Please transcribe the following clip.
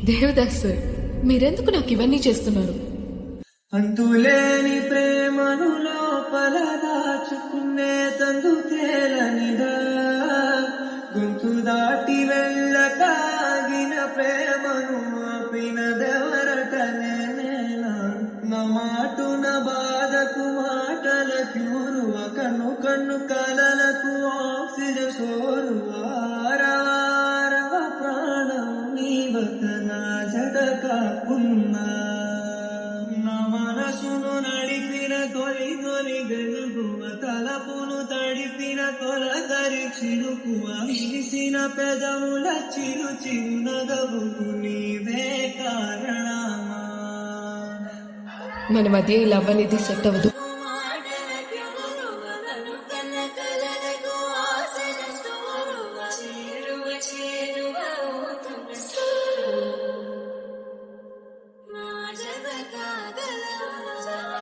Devdas sir, మీరెందుకు నాకు ఇవన్నీ చేస్తున్నారు? అంతులేని ప్రేమను లోపల దాచుకునే తందుకేలనిదా, గొంతు దాటి వెళ్ళకాగిన ప్రేమను ఆపినదెవరటనే నేనా, నా మాటున బాధకు మాటల క్యూరువ, కన్ను కన్ను కలలకు ఆక్సిజన్ సోరువ, ఆరవారవ ప్రాణం నీవత నా జత కాకున్నా, నా మనసును నడిపిన తొలి తొలి వెలుగువ, తలపును తడిపిన తొలకరి చిలుకువ, విరిసిన పెదవుల చిరు చిరు నగవుకు నీవే కారణమా. మన మధ్య ఈ లవ్ అనేది సెట్ అవ్వదు.